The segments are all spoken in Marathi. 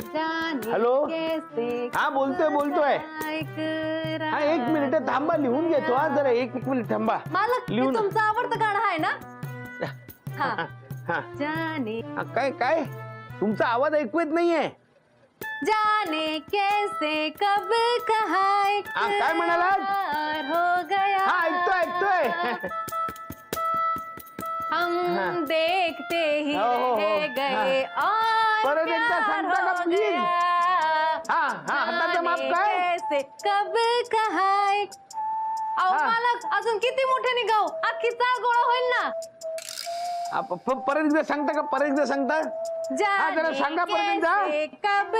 हॅलो हा बोलतोय हा 1 मिनिट थांबा लिहून घेतो हा जरा 1 मिनिट थांबा मालक लिहून तुमचं आवडतं गाणं आहे ना हा जाने काय तुमचा आवाज ऐकू येत नाहीये जाने कैसे कब कहाँ काय म्हणालात हो गया हा ऐकतोय हम देखते ही हो, रह गए और परत एकदा सांगता का प्लीज हा हाताचं माप काय कैसे कब कहाँ अहो मालक अजून किती मोठे निघाव अख्खी चाळ गोळा होईल ना परत एकदा सांगता हा जरा सांगा परत एकदा कब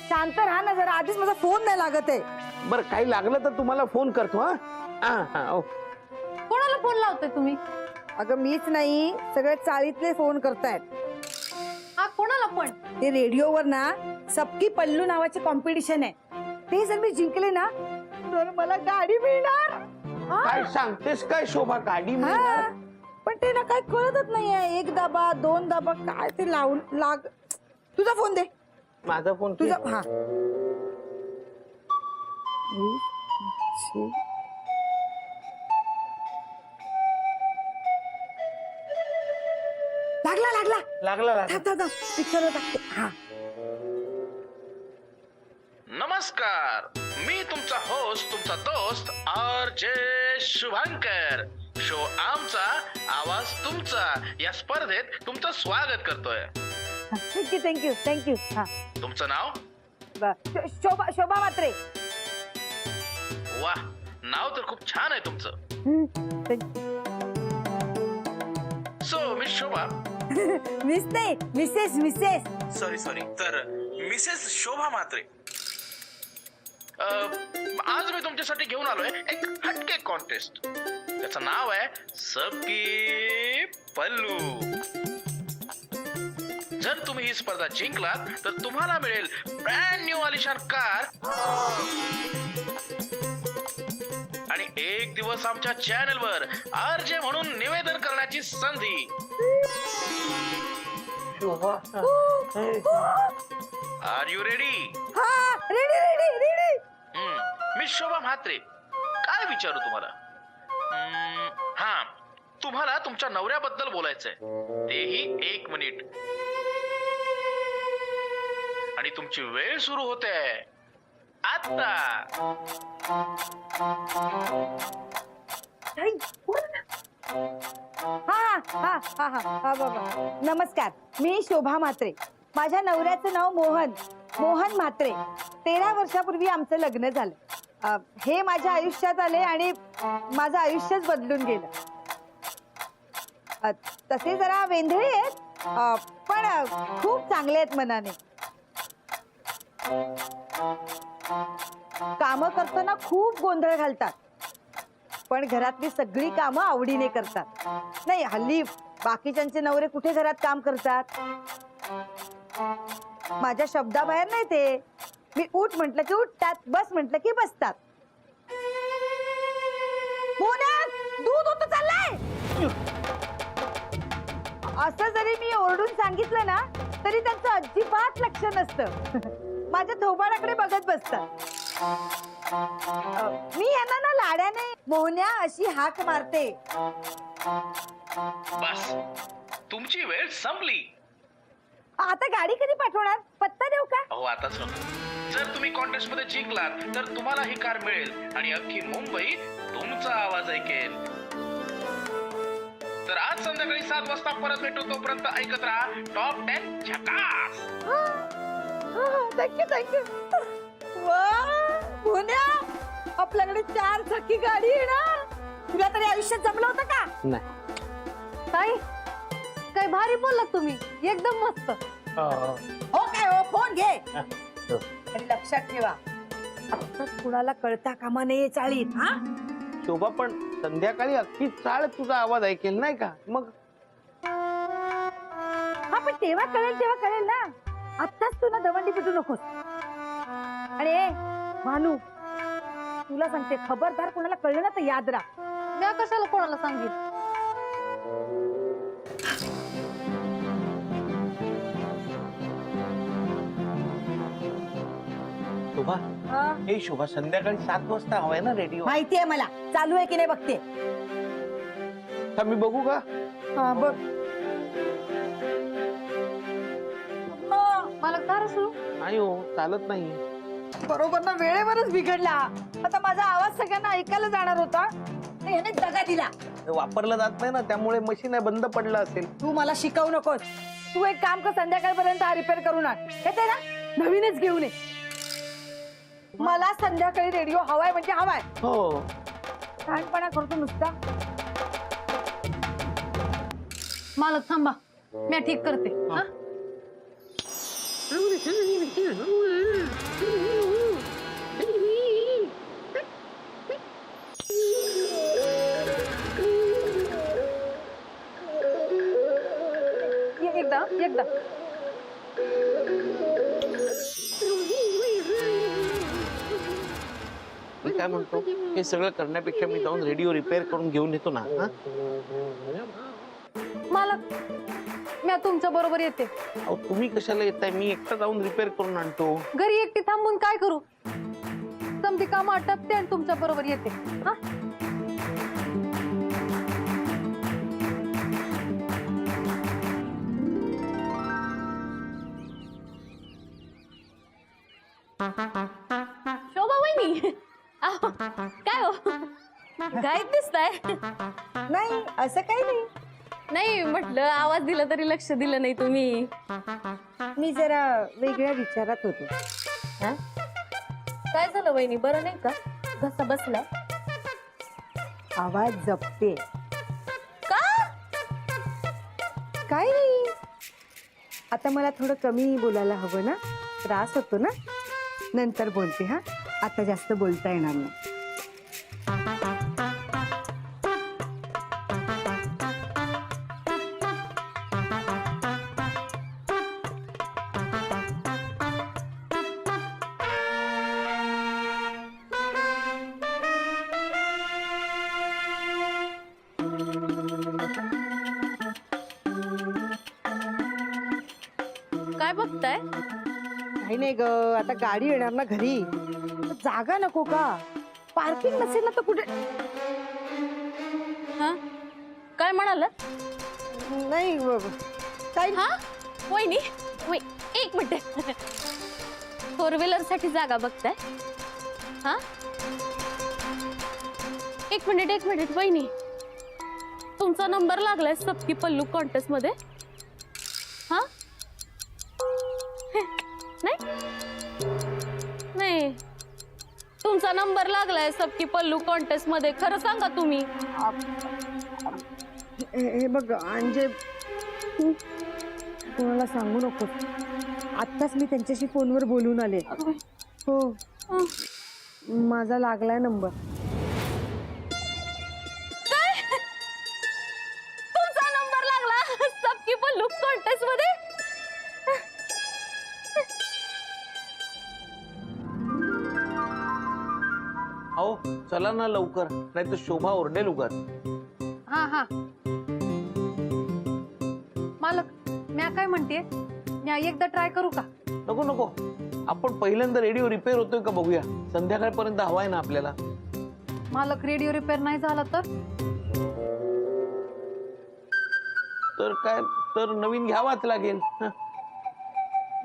शांत राहा ना जरा आधीच माझा फोन नाही लागत आहे बरं काही लागलं तर तुम्हाला फोन करतो हा कोणाला फोन लावताय तुम्ही अगं मीच नाही सगळे चाळीतले फोन करतायत हा कोणाला पण ते रेडिओवर ना सबकी पल्लू नावाचे कॉम्पिटिशन आहे ते जर मी जिंकले ना तर मला गाडी मिळणार काय सांगतेस काय शोभा गाडी हा. पण ते ना काय कळतच नाहीये 1 दाबा 2 दाबा काय ते लावून लाग तुझा फोन दे माझा फोन तुझा हा लागला पिक्चर टाकते हा नमस्कार मी तुमचा होस्ट तुमचा दोस्त RJ शुभांकर शो आमचा आवाज तुमचा या स्पर्धेत तुमचं स्वागत करतोय थँक्यू हा तुमचं नाव शोभा मात्रे वा नाव तर खूप छान आहे तुमचं सो मिस शोभा मिसेस सॉरी तर मिसेस शोभा मात्रे आज मी तुमच्यासाठी घेऊन आलोय एक हटके कॉन्टेस्ट त्याचं नाव आहे सबकी पल्लू जर तुम्ही ही स्पर्धा जिंकलात तर तुम्हाला मिळेल ब्रँड न्यू आलिशान कार आणि 1 दिवस आमच्या चॅनलवर RJ म्हणून निवेदन करण्याची संधी आर यू रेडी हा रेडी मी शोभा म्हात्रे काय विचारू तुम्हाला हा तुम्हाला तुमच्या नवऱ्याबद्दल बोलायचंय तेही 1 मिनिट आणि तुमची वेळ सुरू होते आता हा बाबा नमस्कार मी शोभा म्हात्रे माझ्या नवऱ्याचं नाव मोहन म्हात्रे 13 वर्षापूर्वी आमचं लग्न झालं हे माझ्या आयुष्यात आले आणि माझं आयुष्यच बदलून गेलं तसे जरा वेंधळे आहेत पण खूप चांगले आहेत मनाने कामं करताना खूप गोंधळ घालतात पण घरातली सगळी कामं आवडीने करतात नाही हल्ली बाकीच्यांचे नवरे कुठे घरात काम करतात माझ्या शब्दाबाहेर नाही ते मी उठ म्हटलं की उठतात बस म्हटलं की बसतात दूध होत चाललंय असं जरी मी ओरडून सांगितलं ना तरी त्यांचं अजिबात लक्ष नसतं माझ्या थोबाडाकडे बघत बसतात मी यांना ना लाड्याने मोहन्या अशी हाक मारते बस तुमची वेळ संपली आता गाडी कधी पाठवणार पत्ता देऊ का हो आताच जर तुम्ही कॉन्टेस्ट मध्ये जिंकलात तर तुम्हाला ही कार मिळेल आणि अख्खी मुंबई तुमचा आवाज ऐकेल तर आज संध्याकाळी 7 वाजता परत भेटू तोपर्यंत ऐकत राहा टॉप 10 झकास थँक्यू मोहन्या आपल्याकडे 4 चाकी गाडी आहे ना तुला तरी आयुष्यात जमलं होतं का नाही ताई काय भारी बोललात तुम्ही एकदम मस्त हो काय हो फोन घे आणि लक्षात ठेवा आता कुणाला कळता कामा नये चाळीत हा शोभा पण संध्याकाळी अख्खी चाळ तुझा आवाज ऐकेल नाही का मग हा पण तेव्हा कळेल ना आत्ताच तू ना दवंडी पिटू नकोस आणि भानू तुला सांगते खबरदार कोणाला कळलं ना तर याद राख मी कशाला कोणाला सांगितलं शोभा, हे शोभा, संध्याकाळी 7 वाजता हवाय ना रेडिओ? माहितीये मला, चालू आहे की नाही बघते. मी बघू का? हा बघ. मला कार सुरू नाही हो, चालत नाही. बरोबर ना, वेळेवरच बिघडला. आता माझा आवाज सगळ्यांना ऐकायला जाणार होता, तर ह्याने दगा दिला. वापरलं जात नाही ना, त्यामुळे मशीन बंद पडलं असेल. तू मला शिकवू नकोस. तू एक काम कर, संध्याकाळपर्यंत हा रिपेअर करून आण. येते ना, नवीनच घेऊन ये. मला संध्याकाळी रेडिओ हवाय म्हणजे हवाय. हो. छानपणा करतो नुसता. मालक थांबा, मी ठीक करते. हा एकदा एकदा मी काय म्हणतो, हे सगळं करण्यापेक्षा मी जाऊन रेडिओ रिपेअर करून घेऊन येतो ना. मालक, मी तुमच्या बरोबर येते. अहो, तुम्ही कशाला येताय? मी एकटा जाऊन रिपेअर करून आणतो. घरी एकटी थांबून काय करू? समधी काम आटपते आणि तुमच्या बरोबर येते. हा शोभा वहिनी, अहो, काय हो गायब दिसताय? नाही, असं काही नाही. नाही म्हटलं, आवाज दिला तरी लक्ष दिलं नाही तुम्ही. मी जरा वेगळ्या विचारात होते. हा? काय झालं वहिनी, बरं नाही का? घसा बसलाय आवाज जपते. का? काय नाही, आता मला थोडं कमी बोलायला हवं ना, त्रास होतो ना. नंतर बोलते. हा, आता जास्त बोलता येणार नाही. काय बघताय? काही नाही ग, आता गाडी येणार ना घरी, जागा नको का? पार्किंग नसेल ना तर कुठे? हा, काय म्हणाल? नाही काय. हा वहिनी, एक मिनिट. 4 व्हीलर साठी जागा बघताय? हा, एक मिनिट वहिनी, तुमचा नंबर लागलाय सबकी पल्लू कॉन्टेस्ट मध्ये. हा, नाही, तुमचा नंबर लागलाय सबकी पल्लू कॉन्टेस्ट मध्ये. खरं सांगा तुम्ही. हे बघ अंजे, तू कोणाला सांगू नको. आत्ताच मी त्यांच्याशी फोनवर बोलून आले. हो, माझा लागलाय नंबर. तुमचा नंबर लागला सबकी पल्लू कॉन्टेस्ट मध्ये? अहो, चला ना लवकर, नाही तर शोभा ओरडेल उगाच. हा मालक, मी काय म्हणते, मी एकदा ट्राय करू का? नको, आपण पहिल्यांदा रेडिओ रिपेअर होतोय का बघूया. संध्याकाळपर्यंत हवाय ना आपल्याला. मालक, रेडिओ रिपेअर नाही झाला तर काय, तर नवीन घ्यावाच लागेल.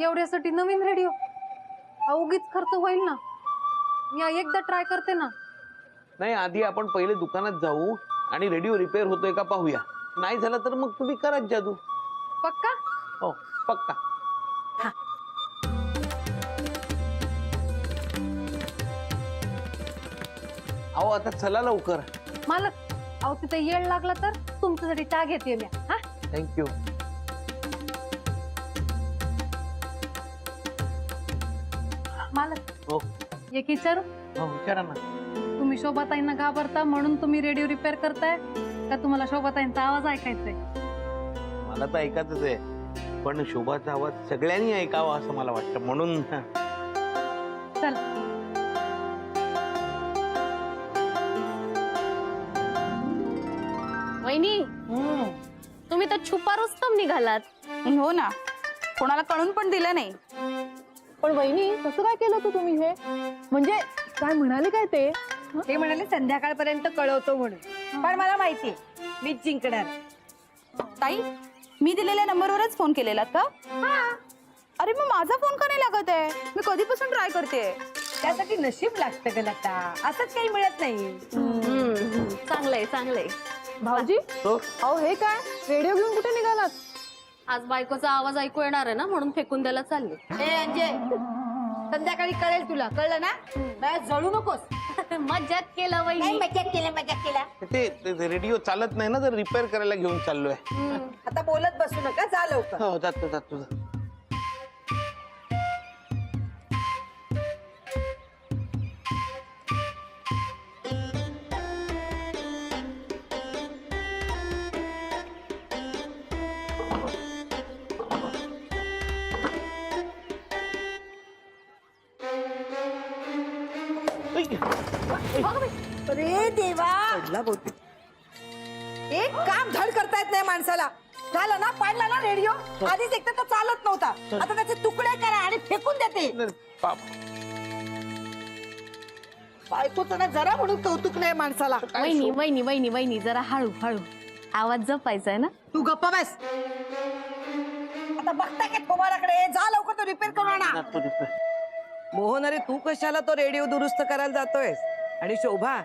एवढ्यासाठी नवीन रेडिओ? उगीच खर्च होईल ना. मी एकदा ट्राय करते ना. नाही, आधी आपण पहिले दुकानात जाऊ आणि रेडिओ रिपेअर होतोय का पाहूया. नाही झालं तर मग तुम्ही करा जादू. पक्का? हो, पक्का. अहो, आता चला लवकर. मालक, तिथे येळ लागला तर तुमच्यासाठी चहा घेते मी. हा, थँक्यू. मालक, हो एक विचारू? हो, विचारा ना. तुम्ही शोभाताईंना घाबरता म्हणून तुम्ही रेडिओ रिपेअर करताय का तुम्हाला शोभाताईंचा आवाज ऐकायचाय? मला तर ऐकायचंच आहे, पण शोभाचा आवाज सगळ्यांनी ऐकावा असं मला वाटतं, म्हणून. चल. वहिनी, तुम्ही तर छुपा रुस्तम निघालात. हो ना, कोणाला कळून पण दिलं नाही. पण वहिनी कसं काय केलं तुम्ही हे? म्हणजे काय म्हणाले काय ते? ते म्हणाले संध्याकाळपर्यंत कळवतो म्हणून, पण मला माहितीये मीच जिंकणार. ताई, मी दिलेल्या नंबरवरच फोन केलेला का? अरे मग माझा फोन का नाही लागत आहे? मी कधीपासून ट्राय करते. त्यासाठी नशीब लागतं ग लता, असंच काही मिळत नाही. चांगलंय चांगलंय. भाऊजी, हो? अहो हे काय रेडिओ घेऊन कुठे निघालात? आज बायकोचा आवाज ऐकू येणार आहे ना, म्हणून फेकून द्यायला चालले. ए अंजे, संध्याकाळी कळेल तुला, कळलं ना? मला जळू नकोस. मजाक केलं वहिनी. मजाक केला. ते रेडिओ चालत नाही ना, तर रिपेअर करायला घेऊन चाललोय. आता बोलत बसू नका, जा लवकर. हो जातो जातो. अरे देवा, एक काम धड करता येत नाही माणसाला. झालं ना, पाडला ना रेडिओ. आधीच एक तर तो चालत नव्हता, आता त्याचे तुकडे करा आणि फेकून देते. बायकोचं ना जरा म्हणून कौतुक नाही माणसाला. वहिनी वहिनी वहिनी वहिनी जरा हळू हळू आवाज जपायचा आहे ना. तू गप्पा बस. आता बघता का थोबाडाकडे, जा लवकर तो रिपेअर करून आणा. मोहन, अरे तू कशाला तो रेडिओ दुरुस्त करायला जातोयस? आणि शोभा,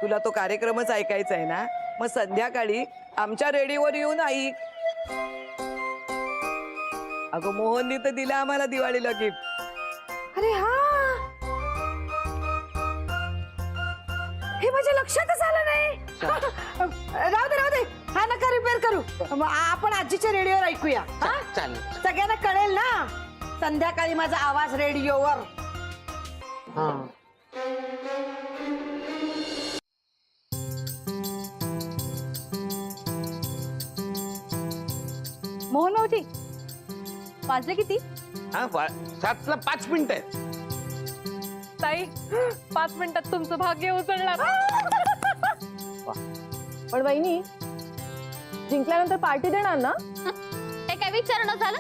तुला तो कार्यक्रमच ऐकायचा आहे ना, मग संध्याकाळी आमच्या रेडिओवर येऊन ऐक. अगं मोहननी तर दिला आम्हाला दिवाळीला गिफ्ट. अरे हा, हे माझ्या लक्षातच आलं नाही. राहू दे राहू दे, हा नका रिपेअर करू. आपण आजीच्या रेडिओवर ऐकूया. हा? चालेल. सगळ्यांना कळेल ना संध्याकाळी माझा आवाज रेडिओवर. मोहन भाऊजी, वाजले किती? 7ला 5 मिनिटं आहेत. ताई, 5 मिनिटात तुमचं भाग्य उचलणार. पण वहिनी, जिंकल्यानंतर पार्टी देणार ना? हे काय विचारणं झालं?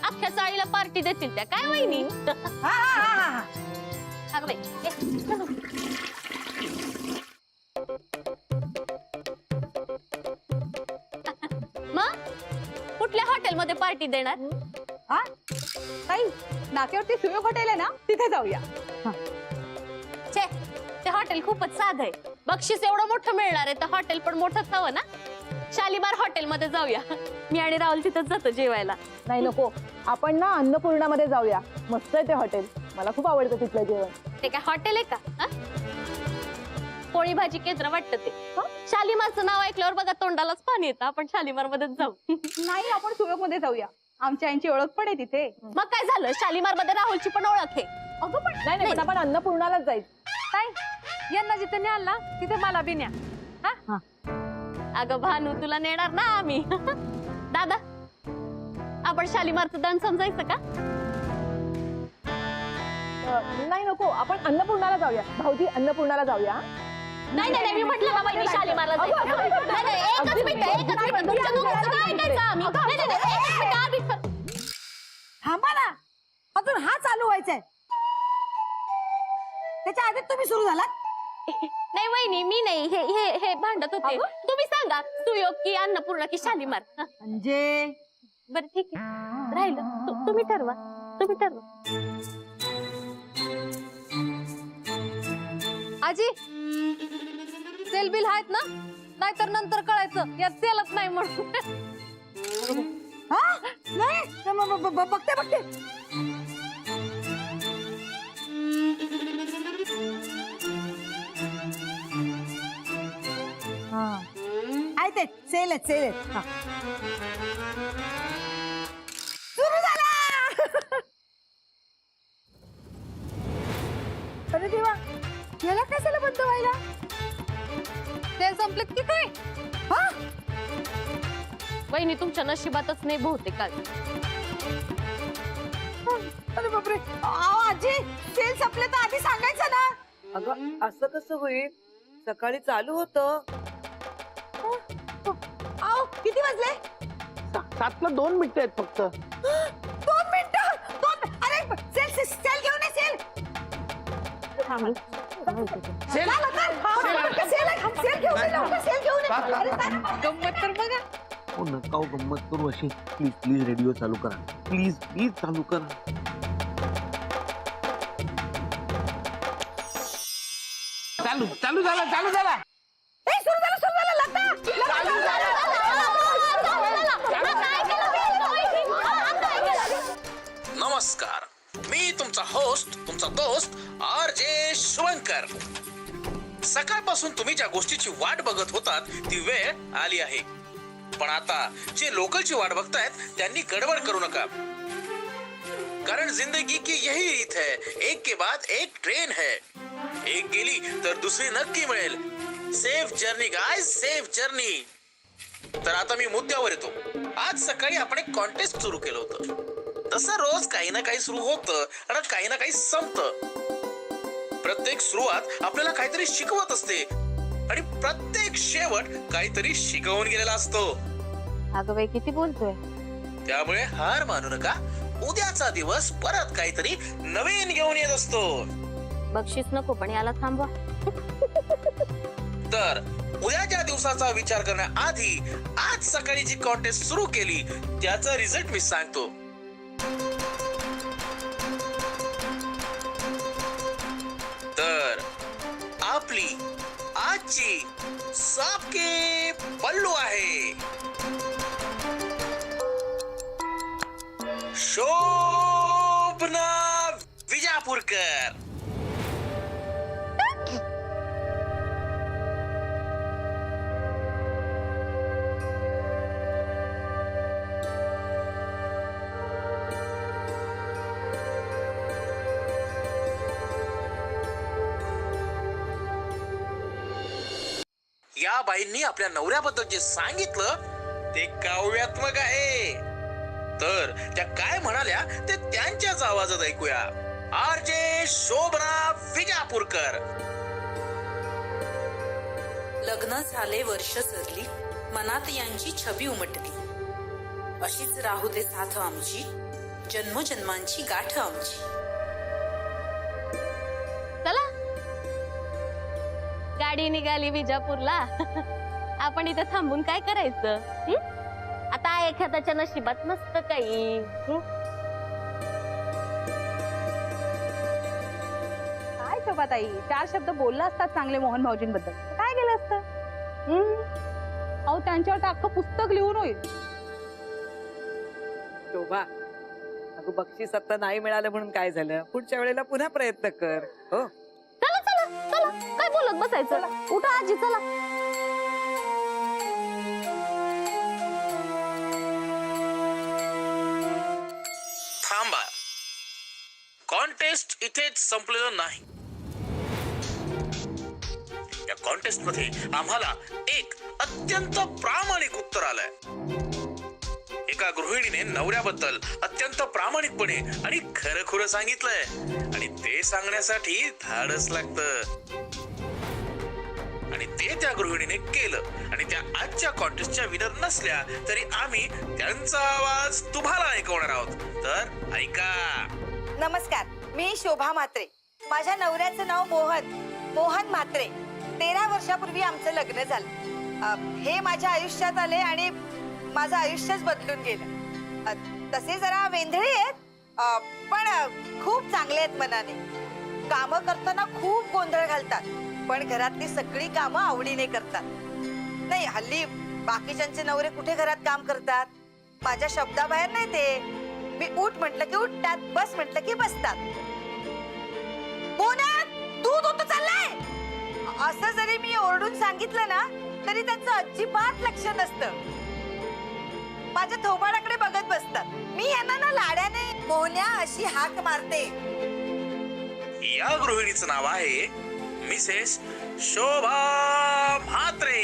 अख्ख्या चाळीला पार्टी देतील त्या काय वहिनी? हा हा हा हा. अगं बाई, चलो. मग कुठल्या हॉटेलमध्ये पार्टी देणार? हा ताई, नाक्यावरती सुयोग हॉटेल आहे ना, तिथे जाऊया. छे, ते हॉटेल खूपच साधं आहे. बक्षीस एवढं मोठं मिळणार आहे तर हॉटेल पण मोठंच हवं ना. शालीमार हॉटेल मध्ये जाऊया. मी आणि राहुल तिथंच जातो जेवायला. नाही नको, आपण ना अन्नपूर्णामध्ये जाऊया. मस्त आहे ते हॉटेल, मला खूप आवडतं तिथलं जेवण. ते काय हॉटेल आहे का? हा? पोळी भाजी केंद्र वाटतं ते. शालीमारचं नाव ऐकल्यावर बघा तोंडालाच पाणी येतं. आपण शालीमार मध्येच जाऊ. नाही, आपण सुयोग मध्ये जाऊया. आमच्या आईची ओळख पण आहे तिथे. मग काय झालं, शालीमार मध्ये राहुलची पण ओळख आहे. अगं पण नाही, पण आपण अन्नपूर्णालाच जायचं. काय यांना जिथे न्याल ना तिथे मला बी न्या. हा? अगं भानू, तुला नेणार ना आम्ही. दादा, आपण शालीमारचं दण समजायचं का? नाही नको, आपण अन्नपूर्णाला जाऊया. भाऊजी, अन्नपूर्णाला जाऊया. नाही नाही, मी म्हटलं ना वहिनी शालीमारला जायचं. नाही नाही, एकच मिनिट. तुमच्या दोघांचं काय ऐकायचं आम्ही? नाही नाही, एकच मिनिट आम्ही. थांबा ना, अजून हा चालू व्हायचाय. त्याच्या आधीच तुम्ही सुरू झालात. नाही वहिनी, मी नाही. हे हे हे भांडत होते. तुम्ही सांगा, सुयोग की अन्नपूर्णा की शालीमार? म्हणजे बरं ठीक आहे, राहिलं तुम्ही ठरवा. तुम्ही ठरवा. आजी, सेल बिल आहेत ना? नाहीतर नंतर कळायचं यात सेलच नाही म्हणून. हा नाही, बघते बघते. आहेत सेल आहेत, सेल आहेत. हा. सुरू झाला. अरे देवा, याला काय झालं बंद व्हायला? सेल संपले की काय? हा, वहिनी तुमच्या नशिबातच नाही बहुतेक काय. अरे बापरे. आजी, सेल संपले तर आधी सांगायचं ना. अगं असं कसं होईल? सकाळी चालू होतं. आओ, किती वाजले? 7ला 2 मिनिटं आहेत फक्त. सेल गंमत तर बघा. हो नका हो, गंमत करू अशी. प्लीज प्लीज रेडिओ चालू करा. प्लीज प्लीज चालू करा. चालू चालू झाला चालू झाला. नमस्कार, मी तुमचा होस्ट, तुमचा दोस्त RJ शुभंकर. सकाळपासून तुम्ही ज्या गोष्टीची वाट बघत होतात ती वेळ आली आहे. पण आता जे लोकलची वाट बघतायत त्यांनी गडबड करू नका, कारण जिंदगी की यही रीत है, एक के बाद एक ट्रेन है. एक गेली तर दुसरी नक्की मिळेल. Safe journey guys, safe journey. तर आता मी मुद्द्यावर येतो. आज सकाळी आपण एक कॉन्टेस्ट सुरू केलं होतं. तसं रोज काही ना काही सुरू होतं आणि काही ना काही संपतं. प्रत्येक सुरुवात आपल्याला काहीतरी शिकवत असते आणि प्रत्येक शेवट काहीतरी शिकवून गेलेला असतो. अगं बाई किती बोलतोय. त्यामुळे हार मानू नका. उद्याचा दिवस परत काहीतरी नवीन घेऊन येत असतो. बक्षीस नको पण याला थांबवा. तर उद्याच्या दिवसाचा विचार करण्याआधी आज सकाळी जी कॉन्टेस्ट सुरू केली त्याचा रिझल्ट मी सांगतो. तर आपली आजची सबके पल्लू आहे शोभना विजापूरकर. या बाईंनी आपल्या नवऱ्याबद्दल जे सांगितलं ते काव्यात्मक आहे. तर त्या काय म्हणाल्या ते त्यांच्याच आवाजात ऐकूया. RJ शोभना विजापूरकर. लग्न झाले, वर्ष सरली, मनात यांची छबी उमटली. अशीच राहू दे साथ आमची, जन्मजन्मांची गाठ आमची. चला गाडी निघाली विजापूरला. आपण इथे थांबून काय करायचं? आता एखाद्याच्या नशिबात नसतं काही. काय शोभाताई, 4 शब्द बोलला असतात चांगले मोहन भाऊजींबद्दल, काय केलं असतं? अहो त्यांच्यावर तर अख्खं पुस्तक लिहून होईल. शोभा, अगं बक्षीस आता नाही मिळालं म्हणून काय झालं? पुढच्या वेळेला पुन्हा प्रयत्न कर. हो चला चला चला, काय बोलत बसायचं? उठा आजी चला. थांबा, कॉन्टेस्ट इथेच संपलेलं नाही. या कॉन्टेस्ट मध्ये आम्हाला एक अत्यंत प्रामाणिक उत्तर आलंय. एका गृहिणीने नवऱ्याबद्दल अत्यंत प्रामाणिकपणे आणि खरं सांगितलंय आणि ते सांगण्यासाठी धाडस लागतं. आणि ते त्या गृहिणीने केलं आणि त्या आजच्या कॉन्टेस्टच्या विनर नसल्या तरी आम्ही त्यांचा आवाज तुम्हाला ऐकवणार आहोत. तर ऐका. नमस्कार, मी शोभा म्हात्रे. माझ्या नवऱ्याचं नाव मोहन म्हात्रे. 13 वर्षापूर्वी आमचं लग्न झालं. हे माझ्या आयुष्यात आले आणि माझं आयुष्यच बदलून गेलं. तसे जरा वेंधळे आहेत, पण खूप चांगले आहेत मनाने. कामं करताना खूप गोंधळ घालतात, पण घरातली सगळी कामं आवडीने करतात. नाही, हल्ली बाकीच्यांचे नवरे कुठे घरात काम करतात? माझ्या शब्दाबाहेर नाही ते. मी उठ म्हटलं की उठतात, बस म्हटलं की बसतात. दूध होत चाललंय असं जरी मी ओरडून सांगितलं ना तरी त्यांचं अजिबात लक्ष नसतं. माझ्या थोबाडाकडे बघत बसतात. मी यांना ना लाड्याने मोहन्या अशी हाक मारते. या गृहिणीचं नाव आहे मिसेस शोभा म्हात्रे.